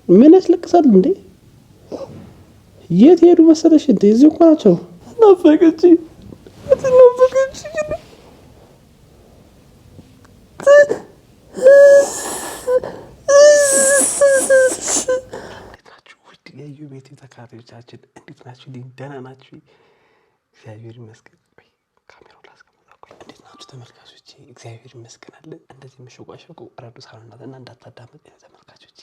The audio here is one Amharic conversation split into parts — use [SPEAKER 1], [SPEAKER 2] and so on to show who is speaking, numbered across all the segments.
[SPEAKER 1] ምን ያስለቅሳል እንዴ? የት ሄዱ መሰለሽ እንዴ? እዚህ እኮ ናቸው። ናፈቀች ናፈቀች። እንዴት ናችሁ ውድ የዩ ቤት ተከታታዮቻችን? እንዴት ናችሁ? ደህና ናችሁ? እግዚአብሔር ይመስገን። ካሜራው ላስቀምጠው። እንዴት ናችሁ ተመልካቾቼ? እግዚአብሔር ይመስገን አለን። እንደዚህ የምሸቋሸቁ ረዱ ሳልናት እና እንዳታዳመጥ ተመልካቾቼ።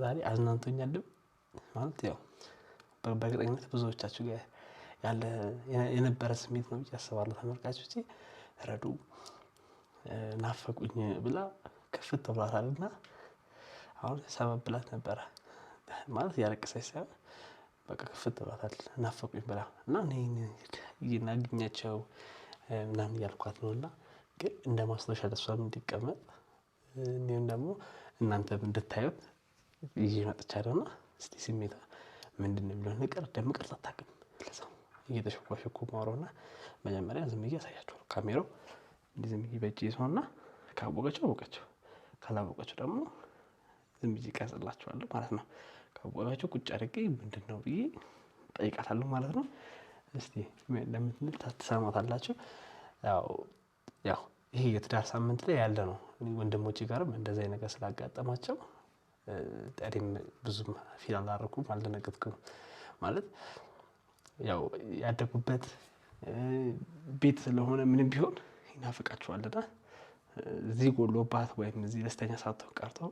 [SPEAKER 1] ዛሬ አዝናንቶኛልም ማለት ያው በእርግጠኝነት ብዙዎቻችሁ ጋር ያለ የነበረ ስሜት ነው ብዬ አስባለሁ ተመልካቾቼ። ረዱ ናፈቁኝ ብላ ክፍት ብሏታልና አሁን ሰበብ ብላት ነበረ ማለት ያለቀሰች ሳይሆን በቃ ክፍት ብሏታል ናፈቁኝ ብላ እና እኔ እናገኛቸው ምናምን እያልኳት ነው። እና ግን እንደ ማስታወሻ ለእሷም እንዲቀመጥ እንዲሁም ደግሞ እናንተም እንድታዩት ይዤ መጥቻለሁና እስቲ ስሜቷ ምንድን ነው የሚለውን ነገር እንደምቀርጽ አታውቅም። ለዛው እየተሸኳሸኩ ማውራውና መጀመሪያ ዝም ብዬ አሳያችኋለሁ። ካሜራው እንዲህ ዝም ብዬ በእጄ ይዘውና ካወቀችው አወቀችው፣ ካላወቀችው ደግሞ ዝም ብዬ እቀርጽላችኋለሁ ማለት ነው። ካወቀችው ቁጭ አድርጌ ምንድን ነው ብዬ ጠይቃታለሁ ማለት ነው። እስቲ ለምን ትሰማታላችሁ? ያው ይሄ የትዳር ሳምንት ላይ ያለ ነው። ወንድሞቼ ጋርም እንደዛ አይነት ነገር ስላጋጠማቸው እኔም ብዙም ፊል አላደረኩም፣ አልደነገጥኩም። ማለት ያው ያደጉበት ቤት ስለሆነ ምንም ቢሆን ይናፍቃቸዋልና እዚህ ጎሎባት ወይም እዚህ ደስተኛ ሳትሆን ቀርተው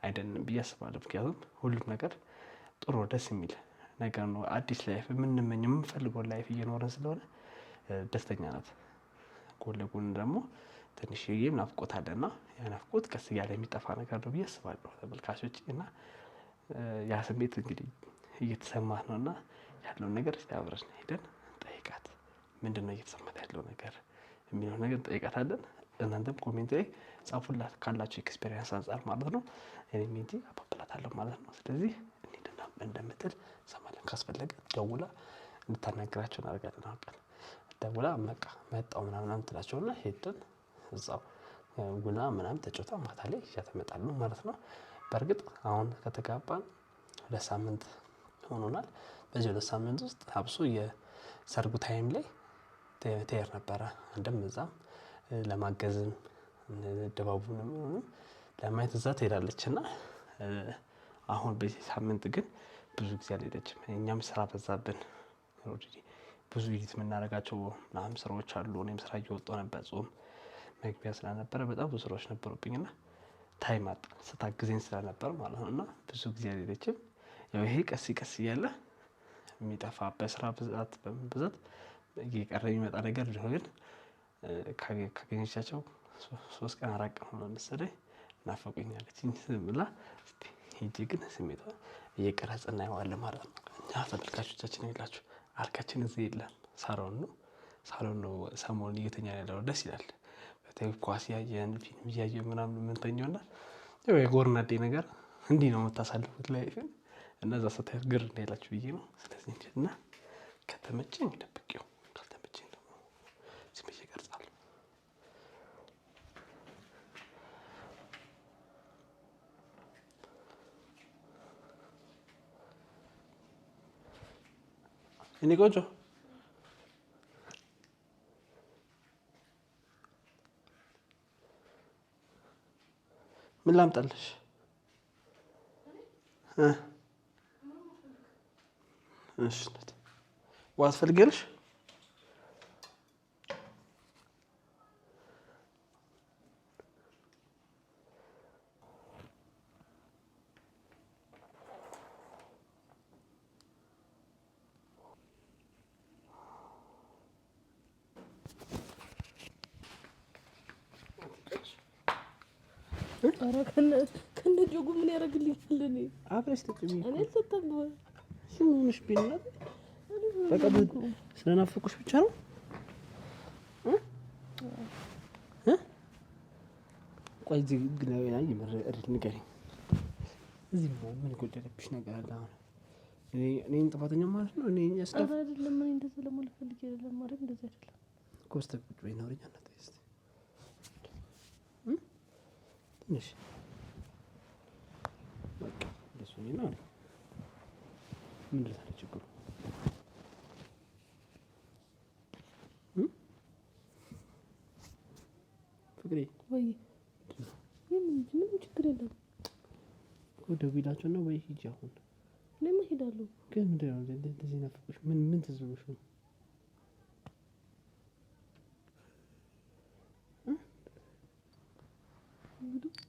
[SPEAKER 1] አይደለም ብዬ አስባለሁ። ምክንያቱም ሁሉም ነገር ጥሩ ደስ የሚል ነገር ነው። አዲስ ላይፍ የምንመኘው የምንፈልገው ላይፍ እየኖረን ስለሆነ ደስተኛ ናት። ጎን ለጎን ደግሞ ትንሽዬም ናፍቆት አለና ያ ናፍቆት ቀስ እያለ የሚጠፋ ነገር ነው ብዬ አስባለሁ ተመልካቾች። እና ያ ስሜት እንግዲህ እየተሰማት ነውና ያለውን ነገር አብረን ሄደን ጠይቃት። ምንድነው እየተሰማት ያለው ነገር የሚለው ነገር ጠይቃታለን። እናንተም ኮሜንት ላይ ጻፉላት ካላችሁ ኤክስፒሪየንስ አንፃር ማለት ነው። እኔም እንጂ አባብላታለሁ ማለት ነው። ስለዚህ እንዴትና እንደምትል ሰማለን። ካስፈለገ ደውላ እንድታናግራቸው እናደርጋለን። አውቀን ደውላ መጣው ምናምን ትላቸውና ሄደን እዛው ጉና ምናምን ተጫውታ ማታ ላይ ይዣት እመጣለሁ ማለት ነው። በእርግጥ አሁን ከተጋባን 2 ሳምንት ሆኖናል። በዚህ 2 ሳምንት ውስጥ አብሶ የሰርጉ ታይም ላይ ተየር ነበረ። እንደም እዛም ለማገዝም ደባቡንም ለማየት እዛ ትሄዳለችና አሁን በዚህ ሳምንት ግን ብዙ ጊዜ አልሄደችም። እኛም ስራ በዛብን። ኦሬዲ ብዙ ቪዚት የምናደርጋቸው ምናምን ስራዎች አሉ። እኔም ስራ እየወጣሁ ነበር። ጾም መግቢያ ስለነበረ በጣም ብዙ ስራዎች ነበሩብኝና ታይም አጣ ስታግዘኝ ስለነበር ማለት ነውና ብዙ ጊዜ አልሄደችም። ያው ይሄ ቀስ እያለ የሚጠፋ በስራ ብዛት በብዛት እየቀረ የሚመጣ ነገር ነው። ግን ካገኘቻቸው 3 ቀን 4 ቀን ሆኖ መሰለኝ ናፈቁኝ አለችኝ ብላ እስቲ ሂጂ ግን ስሜቷ እየቀረጽን እናየዋለን ማለት ነው። እኛ ተመልካቾቻችን ይላችሁ አልካችን እዚህ የለም ሳሎን ነው ሰሞኑን እየተኛን ያለው ደስ ይላል። በተለይ ኳስ ያየን ፊልም እያየን ምናምን የምንተኛውና ያው የጎርናዴ ነገር እንዲህ ነው የምታሳልፉት ላይፍን እና እዛ ስታዩት ግር እንዳይላችሁ ብዬ ነው። ስለዚህ እና ከተመቸኝ ደብቄው ካልተመቸኝ ደግሞ ዝም ብዬ እቀርጻለሁ። እኔ ቆንጆ ምን ላምጣልሽ? እሺ ዋት ፈልገልሽ?
[SPEAKER 2] ኧረ ከነ ጆጉ ምን ያደርግልኛል? እኔ
[SPEAKER 1] አብረሽ ተጥቢ
[SPEAKER 2] እኔ ልተጣባ
[SPEAKER 1] ሽሙንሽ ቢልላት በቃ ስለናፈቁሽ ብቻ ነው። ቆይ እዚህ ግን ይመረጥ ንገሪኝ። እዚህ ምን ጎደለብሽ ነገር አለ? አሁን እኔን ጥፋተኛ ማለት ነው? እኔ ያስደፍ
[SPEAKER 2] አይደለም። እኔ እንደዚህ ለማለት ፈልጌ አይደለም ማለት እንደዚህ አይደለም።
[SPEAKER 1] ኮስተር ቁጭ በይ ነው ረኛ እናት እስቲ ትንሽ በቃ ነው ምንድን ነው ችግሩ? ፍቅሬ
[SPEAKER 2] ወይ ምንም ችግር የለም።
[SPEAKER 1] ወደ ቢላቸው ነው ወይ ሂጂ አሁን?
[SPEAKER 2] እኔማ እሄዳለሁ።
[SPEAKER 1] ግን ምንድን ነው እንደዚህ ናፍቆሽ? ምን ትዝ ብሎሽ ነው?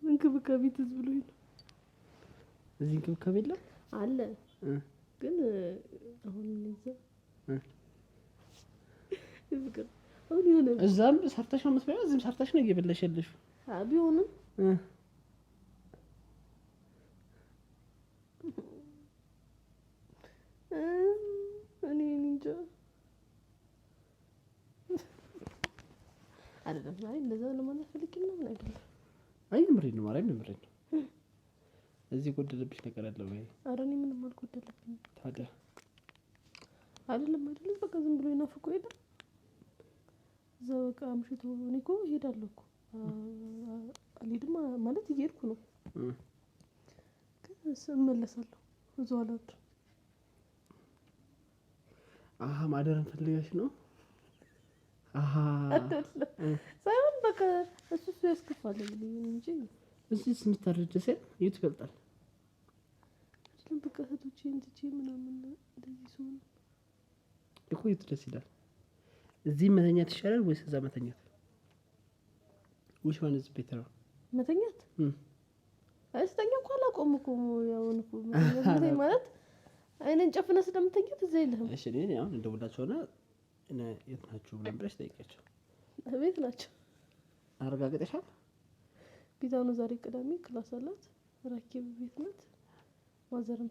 [SPEAKER 2] እንክብካቤ ትዝ ብሎኝ ነው።
[SPEAKER 1] እዚህ እንክብካቤ የለም
[SPEAKER 2] አለ ግን አሁን ፍቅር አሁን የሆነ
[SPEAKER 1] እዛም ሰርተሽ ነው የምትበይው፣ እዚህም ሰርተሽ ነው እየበላሽ ያለሽው።
[SPEAKER 2] ቢሆንም እኔ እንጃ አይደለም። አይ እንደዛ ለማለት ፈልጌ ምናምን አይደለም።
[SPEAKER 1] አይ ምሬን ነው ማርያም ምሬን ነው። እዚህ ጎደለብሽ ነገር አለ ወይ?
[SPEAKER 2] ኧረ እኔ ምንም አልጎደለብኝም።
[SPEAKER 1] ታዲያ
[SPEAKER 2] አይደለም በቃ ዝም ብሎ ይናፍቁ ሄደ። እዛ በቃ አምሽቶ እኔ እኮ እሄዳለሁ እኮ አልሄድም ማለት እየሄድኩ ነው፣ ግን እመለሳለሁ እዛው አላድርም።
[SPEAKER 1] ማደርን ፈልገሽ ነው?
[SPEAKER 2] አይደለም ሳይሆን በቃ እሱ ያስከፋል እንጂ
[SPEAKER 1] እዚህ የምታረጀ ሴት የት ይበልጣል?
[SPEAKER 2] አይደለም በቃ እህቶቼን ትቼ ምናምን እንደዚህ ሲሆን
[SPEAKER 1] እኮ የት ደስ ይላል። እዚህ መተኛት ይሻላል ወይስ እዛ መተኛት? which one is better?
[SPEAKER 2] መተኛት አይስተኛ እኮ አላውቀውም እኮ ያው እኮ ማለት አይነን ጨፍነህ ስለምተኛት እዛ የለህም።
[SPEAKER 1] እሺ እኔ አሁን እንደውላቸውና የት ናችሁ ብለን ብለሽ ጠይቂያቸው።
[SPEAKER 2] ቤት ናቸው።
[SPEAKER 1] አረጋግጠሻል?
[SPEAKER 2] ቢዛው ነው ዛሬ ቅዳሜ ክላስ አላት። ራኪብ ቤት ናት። ማዘርም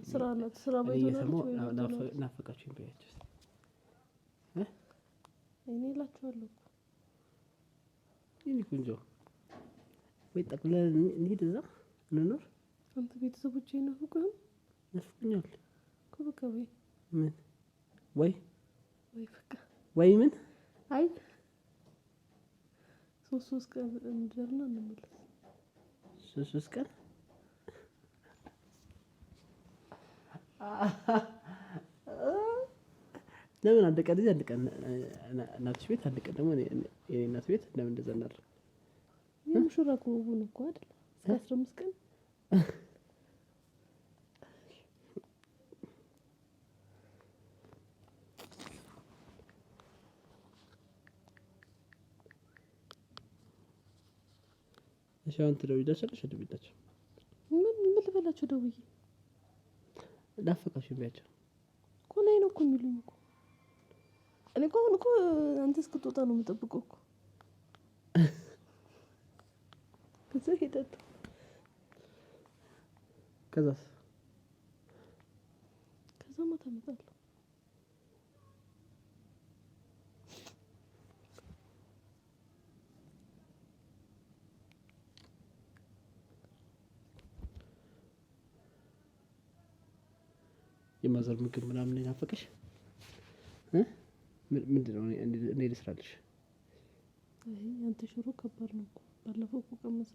[SPEAKER 2] ስራ ናት። ስራ ባይሆን
[SPEAKER 1] ናፈቃችሁኝ በያቸው
[SPEAKER 2] እኔ እላችኋለሁ እኮ
[SPEAKER 1] ይሄ ቆንጆ ወይ ጠቅለል እንሂድ እዛ እንኖር።
[SPEAKER 2] አንተ ቤተሰቦቼ ናፍቁኝ
[SPEAKER 1] ናፍቁኛል
[SPEAKER 2] እኮ በቃ ወይ
[SPEAKER 1] ምን ወይ
[SPEAKER 2] በቃ
[SPEAKER 1] ወይ ምን
[SPEAKER 2] አይ ሶስት ቀን እንደርና እንመለስ።
[SPEAKER 1] ሶስት ቀን ለምን አንድ ቀን እዚህ አንድ ቀን እናትሽ ቤት አንድ ቀን ደግሞ የኔ እናት ቤት ለምን እንደዛ እናድርግ?
[SPEAKER 2] የሙሽራ ከሆኑ እኮ አይደል እስከ 15 ቀን
[SPEAKER 1] እሺ አሁን ትደውይላቸዋለሽ? ደውይላቸው።
[SPEAKER 2] ምን ልበላቸው? ደውዬ
[SPEAKER 1] ናፈቃችሁኝ ቢያቸው
[SPEAKER 2] እኮ ነይ ነው እኮ የሚሉኝ እኮ። እኔ እኮ አሁን እኮ አንተ እስክትወጣ ነው የምጠብቀው እኮ። ከዛ ሄዳለሁ።
[SPEAKER 1] ከዛስ?
[SPEAKER 2] ከዛ ማታ እመጣለሁ።
[SPEAKER 1] የማዘር ምግብ ምናምን ናፈቀሽ? ምንድነው እኔ ልስራልሽ?
[SPEAKER 2] አይ አንተ ሽሮ ከባድ ነው እኮ። ባለፈው እኮ ቀመሰ።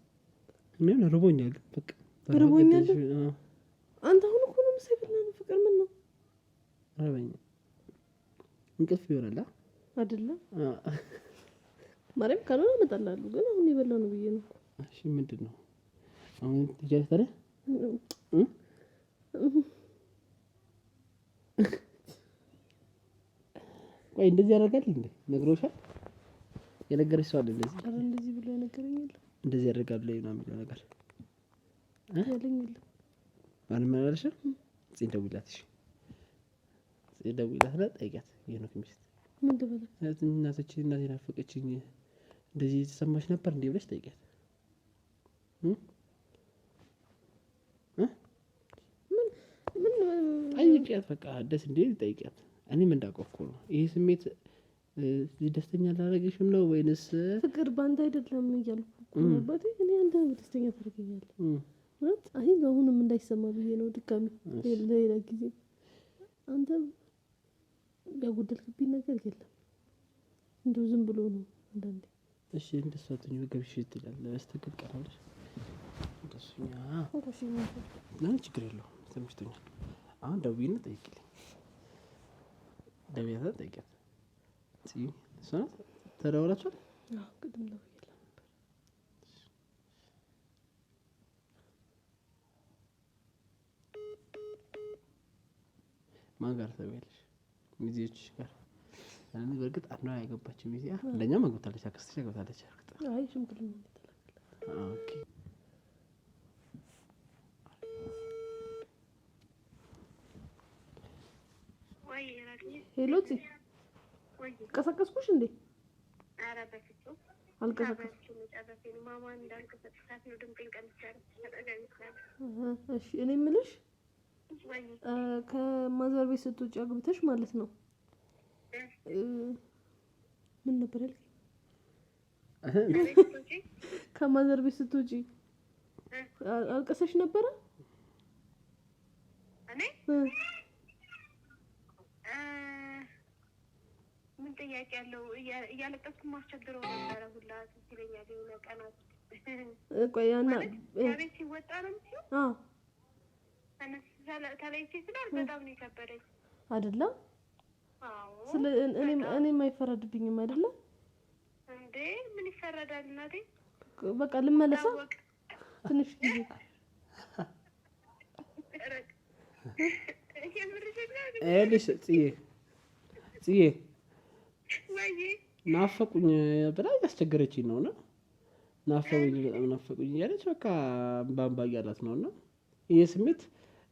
[SPEAKER 1] እኔ ርቦኛል በቃ
[SPEAKER 2] ርቦኛል። አንተ አሁን እኮ ነው የምትሰብና ነው ፍቅር ምን ነው?
[SPEAKER 1] ርቦኛ እንቅልፍ ይሆናል
[SPEAKER 2] አይደለም? ማርያም ካልሆነ እመጣልሃለሁ፣ ግን አሁን የበላው ነው ብዬ ነው።
[SPEAKER 1] እሺ ምንድነው አሁን ትጀምሪ? ቆይ እንደዚህ ያደርጋል እንዴ? ነግሮሻል? የነገረሽ ሰው አለ እንደዚህ?
[SPEAKER 2] ኧረ እንደዚህ ብሎ የነገረኝ የለም።
[SPEAKER 1] እንደዚህ ያደርጋል ላይ ምናምን የሚለው ነገር
[SPEAKER 2] ያለኝ የለም።
[SPEAKER 1] ማንም አላለሽም? ጽይ ደውይላት። እሺ ጽይ ደውይላትና ጠይቂያት። የሄኖክ ሚስት
[SPEAKER 2] ምን ልበላት?
[SPEAKER 1] እናቴ ናፈቀችኝ እንደዚህ የተሰማሽ ነበር እንዴ ብለሽ ጠይቂያት። ምን ጠይቂያት። በቃ ደስ እንዴ ጠይቂያት። እኔም እንዳውቀው እኮ ነው ይሄ ስሜት ደስተኛ ላደረገሽም ነው ወይንስ
[SPEAKER 2] ፍቅር ባንተ አይደለም እያልኩ እኮ ነበር። እኔ አንተ ደስተኛ ታደርገኛለህ ማለት አይ አሁንም እንዳይሰማ ብዬ ነው ድጋሚ ሌላ ጊዜ አንተ ያጎደልክብኝ ነገር የለም። እንደው ዝም ብሎ ነው አንዳንዴ።
[SPEAKER 1] እሺ እንደሷ አትሁኝ ገብሽ ትላለህ። በስተቀር ቀራለሽ እሱኛ ለምን ችግር የለውም። ተመችቶኛል። አሁን ደውዪና ጠይቂልኝ። ደውዪና ጠይቂያት። እሷ ናት ተደዋውላችኋል?
[SPEAKER 2] ቅድም ደውዬላት ነበር።
[SPEAKER 1] ማን ጋር ትደውያለሽ? ሚዜዎችሽ ጋር? በእርግጥ አንዷ ያገባችው ሚዜ አንደኛ አግብታለች፣ አክስትሽ አግብታለች።
[SPEAKER 2] አይ ሽምግልና የተላከላት።
[SPEAKER 1] ኦኬ
[SPEAKER 2] ሄሎ ቀሰቀስኩሽ እንዴ?
[SPEAKER 3] ኧረ በፍፁም
[SPEAKER 2] አልቀሰቀስኩም። እሺ እኔ የምልሽ ከማዘር ቤት ስትወጪ አግብተሽ ማለት ነው ምን ነበር ያልከኝ? ከማዘር ቤት ስትወጪ አልቀሰሽ ነበረ?
[SPEAKER 3] እኔ ምን ጥያቄ ያለው እያለቀስኩ ማስቸግረው ነበረ ሁላ ሲለኛል የሆነ ቀናት።
[SPEAKER 2] ቆይ ያና
[SPEAKER 3] ቤት ሲወጣ ነው ተለይቼ ስላል በጣም ነው የከበደኝ
[SPEAKER 2] አይደለ? ስለ እኔም አይፈረድብኝም አይደለ
[SPEAKER 3] እንዴ? ምን ይፈረዳል እናቴ?
[SPEAKER 2] በቃ ልመለሳ ትንሽ ጊዜ
[SPEAKER 1] እልሽ ጽዬ ናፈቁኝ ብላ ያስቸገረችኝ ነውና ናፈቁኝ በጣም ናፈቁኝ እያለች በቃ ባምባ እያላት ነውና ይሄ ስሜት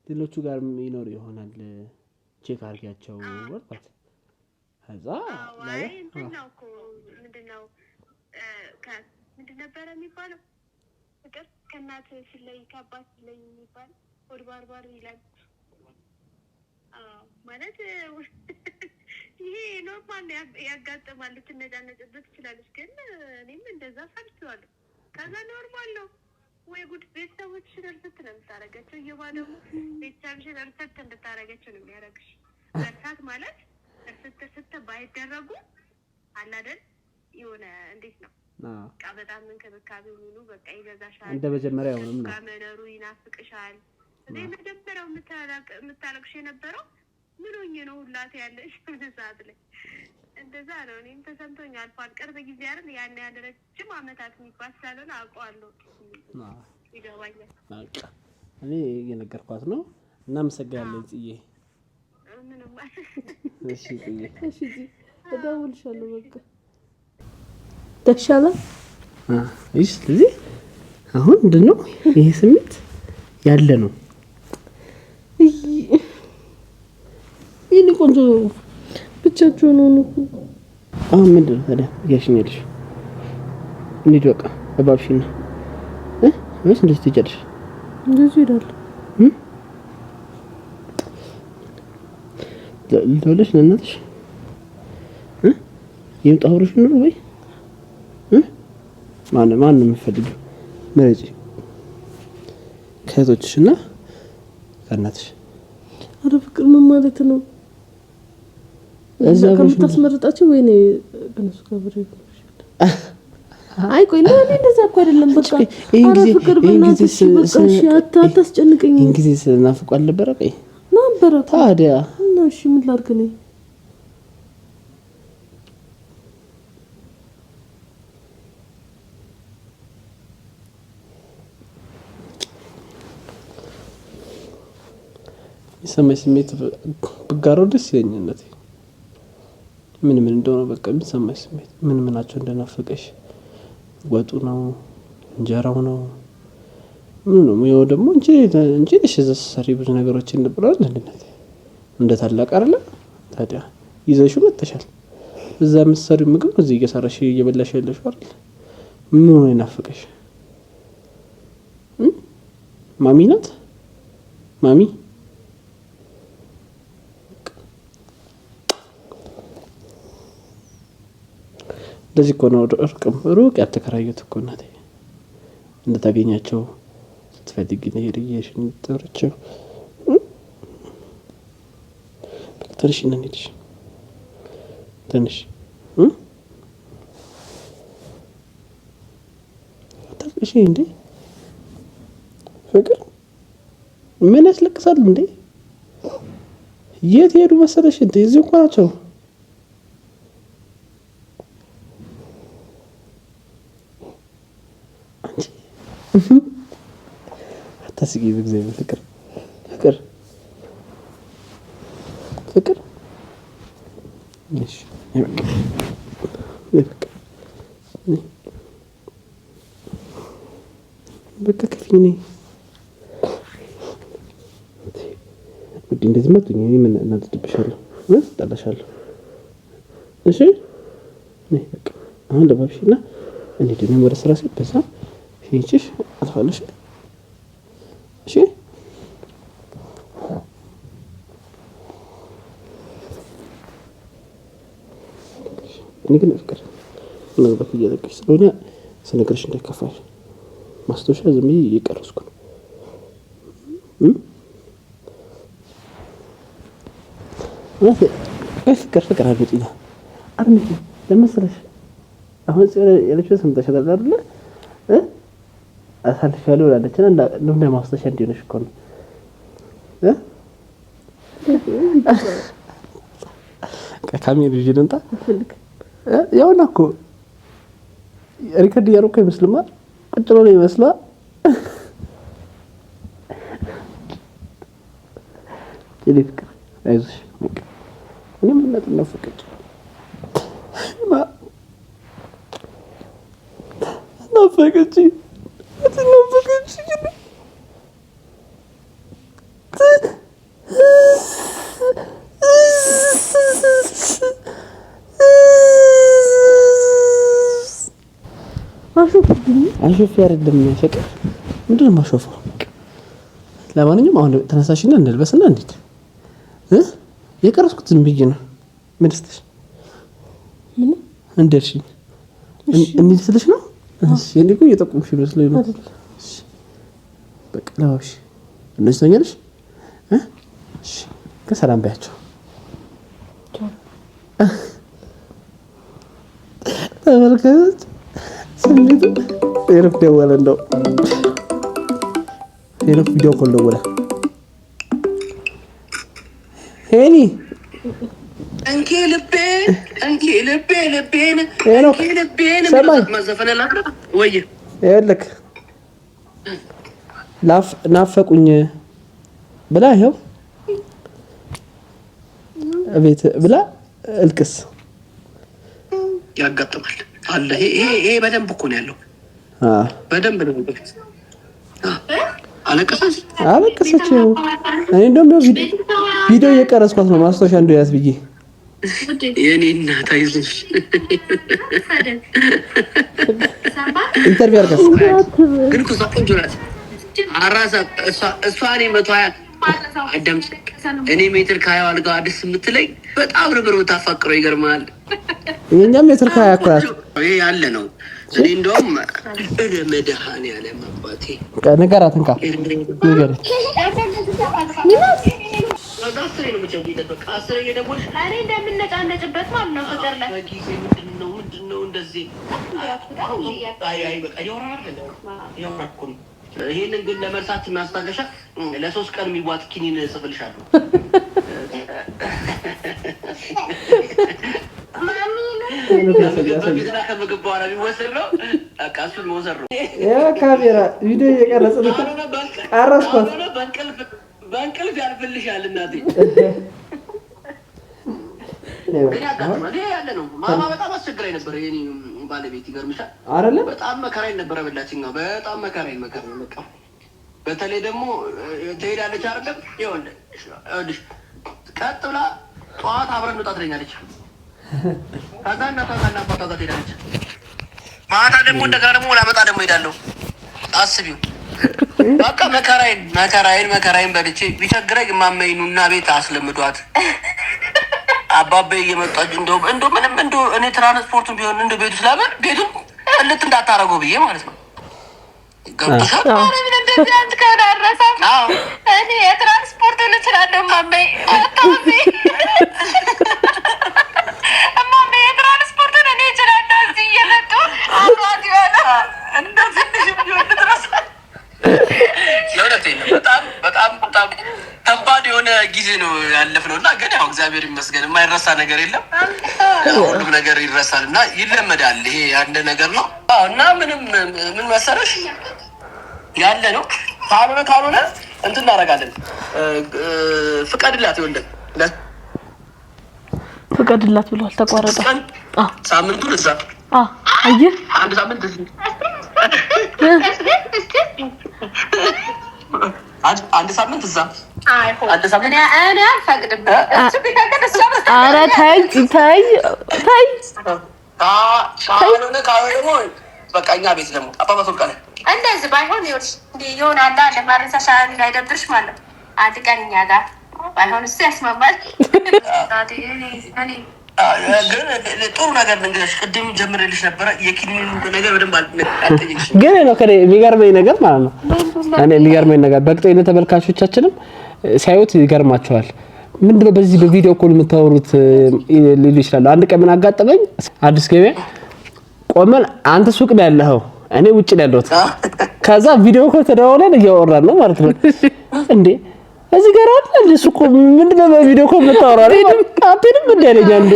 [SPEAKER 1] ሌሎቹ ጋር ይኖር ይሆናል። ቼክ አድርጊያቸው ወርባት ከዛ
[SPEAKER 3] ላይ እንትናው እኮ ምንድነው ምንድን ነበረ የሚባለው? ፍቅር ከእናት ሲለይ ከአባት ሲለይ የሚባል ሆድ ባርባር ይላል። ማለት ይሄ ኖርማል ያጋጥማል። ልትነጫነጭበት ትችላለች፣ ግን እኔም እንደዛ ሳልችዋለሁ። ከዛ ኖርማል ነው ወይ ጉድ። ቤተሰቦችሽን እርሰት ነው የምታደርጋቸው። እየባ ደግሞ ቤተሰብሽን እርሰት እንድታደርጋቸው ነው የሚያደርግሽ። እርሳት ማለት እርሰት ስተ ባይደረጉ አላደል የሆነ እንዴት ነው በቃ በጣም እንክብካቤ ሙሉ በቃ ይገዛሻል።
[SPEAKER 1] እንደ መጀመሪያ ሆነም ነው
[SPEAKER 3] መኖሩ ይናፍቅሻል። እኔ መጀመሪያው የምታለቅሽ የነበረው ምን ሆኜ ነው ሁላት ያለሽ ሰዓት ላይ እንደዛ ነው። እኔም ተሰምቶኝ አልፏል። ቅርብ ጊዜ አይደል ያን ያለ ረጅም ዓመታት የሚባል ስላልሆነ አውቀዋለሁ። ይገባኛል።
[SPEAKER 1] በቃ እኔ እየነገርኳት ነው። እናመሰግናለን ጽዬ።
[SPEAKER 3] ምንም
[SPEAKER 1] እሺ ጽዬ፣
[SPEAKER 2] እሺ እደውልልሻለሁ። በቃ ተሻለ።
[SPEAKER 1] እሺ ስለዚህ አሁን ምንድን ነው ይሄ ስሜት ያለ ነው። ይሄ ቆንጆ
[SPEAKER 2] ብቻችሁን ሆኑ።
[SPEAKER 1] አሁን ምንድን ነው ታዲያ እያልሽኛለሽ? እንሂድ በቃ እባብሽና ወይስ እንደዚህ ትሄጃለሽ?
[SPEAKER 2] እንደዚህ እሄዳለሁ።
[SPEAKER 1] ልደውልልሽ ለእናትሽ ይምጣ አብሮሽ ኑሮ ወይ ማን ነው የምትፈልጊው? ምረጪ ከእህቶችሽና ከእናትሽ።
[SPEAKER 2] ኧረ ፍቅር ምን ማለት ነው? እዛ ከምታስመርጣቸው ወይ ነው ከነሱ ጋር ብሬ አይ ቆይ ነው እኔ እንደዛ እኮ አይደለም። በቃ ኧረ ፍቅር በእናትሽ በቃ እሺ አታስጨንቀኝ።
[SPEAKER 1] ይሄን ጊዜ ስለናፍቁ አልነበረ? ቆይ
[SPEAKER 2] ነበረ
[SPEAKER 1] ታዲያ
[SPEAKER 2] እና እሺ ምን ላድርግ ነው?
[SPEAKER 1] የሚሰማኝ ስሜት ብጋራው ደስ ይለኛል። ምን እንደሆነ በቃ የሚሰማኝ ስሜት ምን ምናቸው እንደናፈቀሽ ወጡ ነው እንጀራው ነው ምን ነው ያው ደግሞ እንጂ ለሽ ዘሰሪ ብዙ ነገሮችን እንብራል እንደ ታላቅ አይደለ? ታዲያ ይዘሽው መጥተሻል። እዛ ምሰሪ ምግብ እዚህ እየሰራሽ እየበላሽ ያለሽው አይደል? ምን ነው የናፈቀሽ? ማሚ ናት ማሚ እንደዚህ እኮ ነው ሩቅ ያተከራዩት እኮ እናቴ። እንደታገኛቸው ስትፈልጊ ነው ሄድሽ እንድትወርቸው ትንሽ እንሂድሽ ትንሽ አታልቅሽ እንዴ ምን ያስለቅሳል እንዴ? የት ሄዱ መሰለሽ? እንዴ እዚህ እኮ ናቸው። አታስቂ። በእግዚአብሔር ፍቅር ፍቅር ፍቅር። እሺ በቃ ከፊኝ ነኝ። ውድ እንደዚህ መጡኝ። እኔ ምን እናድድብሻለሁ? እጣላሻለሁ። እሺ ነይ በቃ አሁን ለባብሽና እኔ ደግሞ ወደ ስራ ሲል በዛ ፊንችሽ አልፋለሽ። እሺ እኔ ግን ፍቅር ምናልባት እያለቀሽ ስለሆነ ስነግርሽ እንዳይከፋሽ ማስታወሻ ዝም ብዬ እየቀረስኩ ነው። ፍቅር ፍቅር አድምጪኝ አድምጪኝ ለመሰለሽ አሁን ጽዮን ያለችው ሰምተሻል አይደለ? አሳልፊያለሁ ብላለችና እንደ ማስታወሻ እንዲሆንሽ እኮ ነው። ካሜራ ይዤ ልምጣ። ያውና እኮ ሪከርድ እያደረኩ አይመስልማ? ቁጭ ብሎ ነው ይመስላል። ፍቅር አይዞሽ። እኔ ምንነት ነው ፍቅር ናፈቀች ናፈቀች አሾፍ አይደለም ፍቅር ምንድን ነው የማሾፈው? ለማንኛውም አሁን ተነሳሽና እንልበስና እንሂድ። የቀረስኩት ዝም ብዬ ነው። ምን ስትሽ ምን እንደርሽኝ እንሂድ ስልሽ ነው። እሺ እኔ እኮ እየጠቆምሽ መስሎኝ ነው። እሺ በቃ ለባብሽ እነሱ ተኛለሽ። እሺ ከሰላም በያቸው። ተመልከት ስሜቱ ሄኖክ ደወለ። እንደው ሄኖክ ቪዲዮ ኮል ደወለ። ሄኒ
[SPEAKER 4] እንኪ ልቤን እንኪ ልቤን
[SPEAKER 1] ሄኖክ ሰማኝ
[SPEAKER 4] ማዘፈን አላቀረ ወይ
[SPEAKER 1] ይኸውልህ ናፈቁኝ ብላ ይኸው ቤት ብላ እልቅስ
[SPEAKER 4] ያጋጥማል አለ። ይሄ በደንብ እኮ ነው ያለው። በደንብ ነው በፊት አለቀሰች። እኔ እንደውም ቪዲዮ እየቀረጽኳት ነው ማስታወሻ እንደያዝ ብዬ የኔ እናት አይዞሽ
[SPEAKER 1] ኢንተርቪው አድርጋት
[SPEAKER 4] ግን እኮ ቆንጆ ናት። አራሳ እሷ እኔ 120 አዳምጪ እኔ ሜትር ከሀያ አልጋ አዲስ የምትለኝ በጣም ነበር የምታፋቅረው። ይገርማል።
[SPEAKER 1] የእኛም ሜትር ከሀያ እኮ ናት።
[SPEAKER 4] ይሄ ያለ ነው። እኔ እንደውም መድኃኒዓለም አባቴ
[SPEAKER 1] ንገራት እንካ ንገር
[SPEAKER 3] እንደምነጫነጭበት ማለት ነው። ፍቅር ላይ
[SPEAKER 4] ምንድን ነው እንደዚህ ይሄንን ግን ለመርሳት ማስታገሻ ለ3 ቀን የሚዋጥ ኪኒን ጽፍልሻለሁ። ከምግብ በኋላ የሚወሰድ ነው። በቃ እሱን መውሰድ ነው።
[SPEAKER 1] ካሜራ ቪዲዮ እየቀረጽ ነው። ቀረጽኳት።
[SPEAKER 4] በእንቅልፍ ያልፍልሻል እናቴ። ግን ያጋጥማል። ይሄ ያለ ነው። ማማ በጣም አስቸግራኝ ነበር። የኔ ባለቤት ይገርምሻል አይደለ? በጣም መከራኝ ነበር። በላችኝ በጣም መከራኝ በቃ በተለይ ደግሞ ትሄዳለች አይደለም? ይኸውልሽ ቀጥ ብላ ጠዋት አብረን እንውጣ ትለኛለች። ከዛ እናቷ ጋር እና አባቷ ጋር ትሄዳለች። ማታ ደግሞ እንደገና ደግሞ ላመጣ ደግሞ ሄዳለሁ። አስቢው በቃ መከራዬን በልቼ ቢቸግረኝ ማመይኑና ቤት አስለምዷት አባቤ እየመጣች እንደው ምንም እኔ ትራንስፖርቱን ቢሆን እንደው ቤቱ ስለምን ቤቱን እልት እንዳታረገው ብዬ ማለት ነው። ገብቶሻል?
[SPEAKER 3] ምን እንደዚህ አንተ ከዳረሳ እኔ የትራንስፖርቱን እችላለሁ ማመይ ማመይ የትራንስፖርቱን እኔ እችላለሁ። እዚህ እየመጡ አሏት ይሆናል እንደው ትንሽ ቢሆን ድረስ
[SPEAKER 4] የእውነቴን ነው። በጣም በጣም ከባድ የሆነ ጊዜ ነው ያለፍነውና ግን ያው እግዚአብሔር ይመስገን የማይረሳ ነገር የለም። ሁሉም ነገር ይረሳል እና ይለመዳል። ይሄ አንድ ነገር ነው እና ምንም ምን መሰለሽ ያለ ነው። ካልሆነ እንትን እናደርጋለን። ፍቀድላት ይወንደ
[SPEAKER 2] ፍቀድላት ብሏል። ተቋረጠ።
[SPEAKER 4] ሳምንቱን እዛ
[SPEAKER 2] አየህ
[SPEAKER 4] አንድ ሳምንት አንድ ሳምንት እዛ አንድ ሳምንት
[SPEAKER 3] እኔ አልፈቅድም።
[SPEAKER 2] ኧረ ተይ
[SPEAKER 4] ካልሆነ ደግሞ በቃ እኛ ቤት ደግሞ አባባ ወርቃለ
[SPEAKER 3] እንደዚህ ባይሆን የሆነ አንዳንድ ማረሳሻ እንዳይደብርሽ ማለት አንድ ቀን እኛ ጋር ባይሆን እሱ ያስማማል።
[SPEAKER 4] ግን ጥሩ ነገር ልንገርሽ፣ ቅድም ጀምሬልሽ ነበረ የኪድኒ ነገር በደንብ አልጠየቅሽ።
[SPEAKER 1] ግን ነው ከኔ የሚገርመኝ ነገር ማለት ነው እኔ የሚገርመኝ ነገር በቅጠይነ ተመልካቾቻችንም ሲያዩት ይገርማቸዋል። ምንድነው በዚህ በቪዲዮ ኮል የምታወሩት ሊሉ ይችላል። አንድ ቀን ምን አጋጠመኝ፣ አዲስ ገበያ ቆመን አንተ ሱቅ ላይ ያለኸው እኔ ውጭ ላይ ያለሁት ከዛ ቪዲዮ ኮል ተደዋውለን እያወራን ነው ማለት ነው እንዴ እዚህ ጋር አይደል ሱቅ ምንድነው በቪዲዮ ኮል የምታወራው አትልም እንዴ ያለኝ አንዱ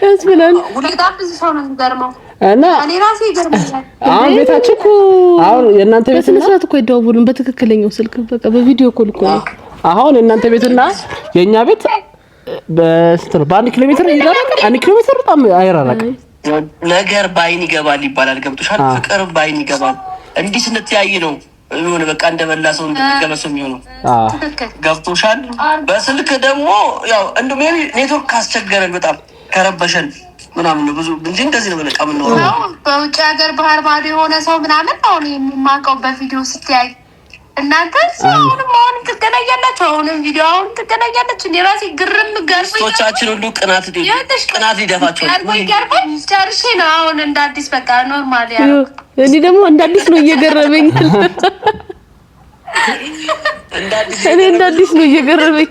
[SPEAKER 1] ያስብላል።
[SPEAKER 3] በጣም ብዙ ሰው ነው የሚገርመው
[SPEAKER 1] እና
[SPEAKER 3] እኔ ራሴ ይገርመኛል።
[SPEAKER 1] አሁን ቤታችን አሁን የእናንተ ቤት እና
[SPEAKER 2] ስልክ እኮ ይደዋወሉን በትክክለኛው ስልክ በቃ በቪዲዮ ኮል እኮ ነው።
[SPEAKER 1] አሁን የእናንተ ቤትና የኛ ቤት በ1 ኪሎ ሜትር ይራራቅ። 1 ኪሎ ሜትር በጣም አይራራቅ።
[SPEAKER 4] ነገር ባይን ይገባል ይባላል። ገብቶሻል? ፍቅር ባይን ይገባል። እንዲህ ስንተያይ ነው የሆነ በቃ እንደበላ ሰው እንደገበሰ የሚሆነው። ገብቶሻል? በስልክ ደግሞ ያው እንደ ሜቢ ኔትወርክ ካስቸገረን በጣም ከረበሸን ምናምን ነው ብዙ እንጂ እንደዚህ ነው በቃ ምን ነው
[SPEAKER 3] በውጭ ሀገር ባህር ማዶ የሆነ ሰው ምናምን አሁን የማውቀው በቪዲዮ ስትያይ እናንተ አሁንም ትገናኛላችሁ። አሁንም ቪዲዮ አሁን ትገናኛላችሁ። እኔ ራሴ ግርም
[SPEAKER 4] ጋርቶቻችን ሁሉ ቅናት ሊደፋቸው
[SPEAKER 3] ገርሞኝ ጨርሼ ነው አሁን እንደ አዲስ በቃ ኖርማል ያ
[SPEAKER 2] እኔ ደግሞ እንደ አዲስ ነው እየገረመኝ እኔ እንደ አዲስ ነው እየገረመኝ።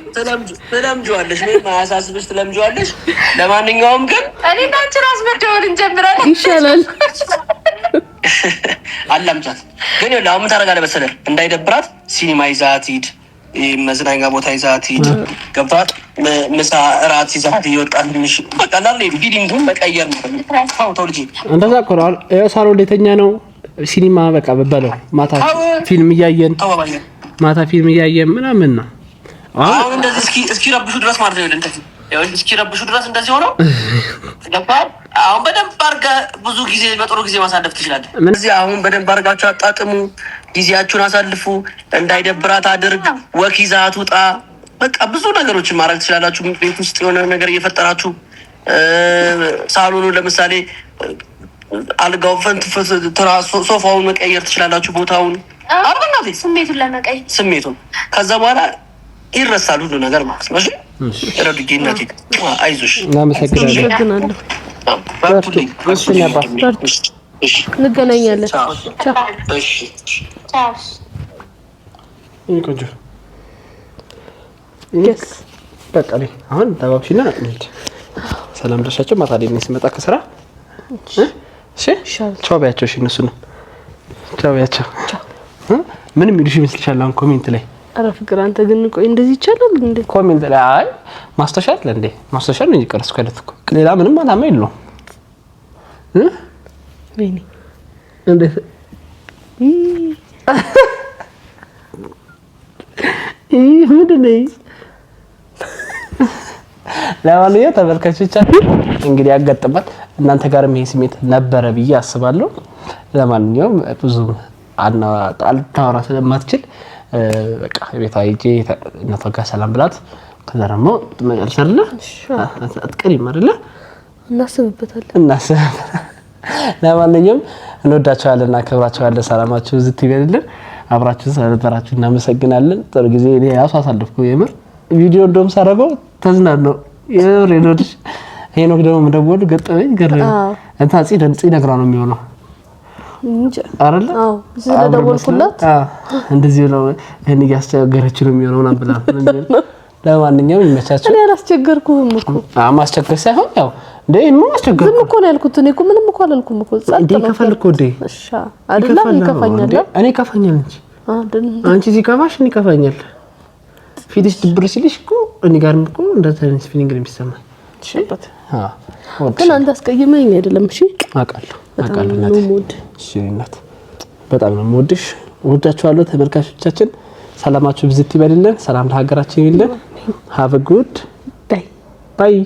[SPEAKER 4] ትለምጂዋለሽ ወይ ማያሳስብሽ ትለምጂዋለሽ። ለማንኛውም ግን
[SPEAKER 3] እኔ ታች ራስ መደወል እንጀምራለን
[SPEAKER 2] ይሻላል።
[SPEAKER 4] አላምጫት ግን ይኸውልህ አሁን ምን ታደርጋለህ መሰለህ እንዳይደብራት ሲኒማ ይዛት ሂድ፣ መዝናኛ ቦታ ይዛት ሂድ። ገብቶሃል? ምሳ እራት ይዛት እየወጣን ትንሽ በቃ ላለ ፊሊንጉን መቀየር ነው። ተው ልጅ
[SPEAKER 1] እንደዛ እኮ ነው። ሳሎን የተኛ ነው ሲኒማ በቃ በበለው ማታ ፊልም እያየን ማታ ፊልም እያየን ምናምን ነው።
[SPEAKER 4] አሁን እንደዚህ እስኪ ረብሹ ድረስ ማለት ነው እስኪ ረብሹ ድረስ እንደዚህ ሆነው ገባህ? አሁን በደንብ አድርገህ ብዙ ጊዜ በጥሩ ጊዜ ማሳለፍ ትችላለህ። እዚህ አሁን በደንብ አድርጋችሁ አጣጥሙ፣ ጊዜያችሁን አሳልፉ። እንዳይደብራት አድርግ፣ ወክ ይዛት ውጣ። በቃ ብዙ ነገሮችን ማድረግ ትችላላችሁ። ቤት ውስጥ የሆነ ነገር እየፈጠራችሁ ሳሎኑ ለምሳሌ አልጋው ሶፋውን መቀየር ትችላላችሁ ቦታውን
[SPEAKER 3] ስሜቱን ለመቀየር
[SPEAKER 4] ስሜቱን ከዛ በኋላ ይረሳል ሁሉ ነገር ማለት ነው። እሺ ረዱጌነቴ አይዞሽ
[SPEAKER 2] እናመሰግናለን። እንገናኛለን።
[SPEAKER 4] እሺ
[SPEAKER 3] ቻው
[SPEAKER 1] ቆንጆ በቃ አሁን ተባብሽና እንሂድ። ሰላም ደርሻቸው ማታ ላይ ስመጣ ከስራ እሺ ቻው በያቸው። እሺ እነሱ ነው ቻው በያቸው። ምንም ይሉሽ ይመስልሻል? አሁን ኮሜንት ላይ
[SPEAKER 2] ኧረ ፍቅር አንተ ግን ቆይ እንደዚህ ይቻላል እንዴ?
[SPEAKER 1] ኮሜንት ላይ አይ ማስተሻል አለ እንዴ? ማስተሻል ነው ይቀርስ ከለት እኮ ሌላ ምንም አላማ የለውም።
[SPEAKER 2] ወይኔ
[SPEAKER 1] እንዴ ምንድን ነው? ለማንኛውም ተመልካቾቻችን እንግዲህ ያጋጥማል። እናንተ ጋርም ይሄ ስሜት ነበረ ብዬ አስባለሁ። ለማንኛውም ብዙ አልታወራ ስለማትችል በቃ ቤቷ ሂጅ እናቷ ጋር ሰላም ብላት ከዛ ደግሞ ትመለሳለህ። አትቀሪም አይደለ?
[SPEAKER 2] እናስብበታለን።
[SPEAKER 1] ለማንኛውም እንወዳቸዋለን፣ እናከብራቸዋለን። ሰላማችሁ ዝት ይበልልን። አብራችሁ ስለነበራችሁ እናመሰግናለን። ጥሩ ጊዜ እኔ ያው አሳልፍኩ። የምር ቪዲዮ እንደውም ሳደርገው ተዝናናው። የምር ሄዶልሽ ሄኖክ ደግሞ መደወሉ ገጠመኝ ገረመኝ። እንታ ጽ ነግራ ነው የሚሆነው
[SPEAKER 2] እንጂ
[SPEAKER 1] አይደለ?
[SPEAKER 2] አዎ ስለደወልኩላት
[SPEAKER 1] እንደዚህ ነው እኔ ያስቸገረች ነው የሚሆነው እና ብላ ለማንኛውም ይመቻችሁ።
[SPEAKER 2] እኔ አላስቸገርኩህም እኮ
[SPEAKER 1] ማስቸገር ሳይሆን ያው እንዴ ምን ማስቸገር
[SPEAKER 2] ዝም እኮ ነው ያልኩት። እኔ እኮ ምንም እኮ አላልኩም እኮ
[SPEAKER 1] እንዴ ከፈልኩ እንዴ
[SPEAKER 2] እሺ አይደለም ይከፋኛል።
[SPEAKER 1] እኔ ከፋኛል እንጂ አንቺ ሲከፋሽ እኔ ከፋኛል። ፊትሽ ድብር ሲልሽ እኮ እኔ ጋርም እኮ እንደዛ አይነት ፊሊንግ ነው የሚሰማኝ።
[SPEAKER 2] ሽበት ግን አንተ አስቀይመኝ አይደለም። እሺ
[SPEAKER 1] አውቃለሁ እናት። እሺ እናት በጣም ነው የምወድሽ። ወዳችኋለሁ ተመልካቾቻችን። ሰላማችሁ ብዝት ይበልልን። ሰላም ለሀገራችን ይሁን። have a good bye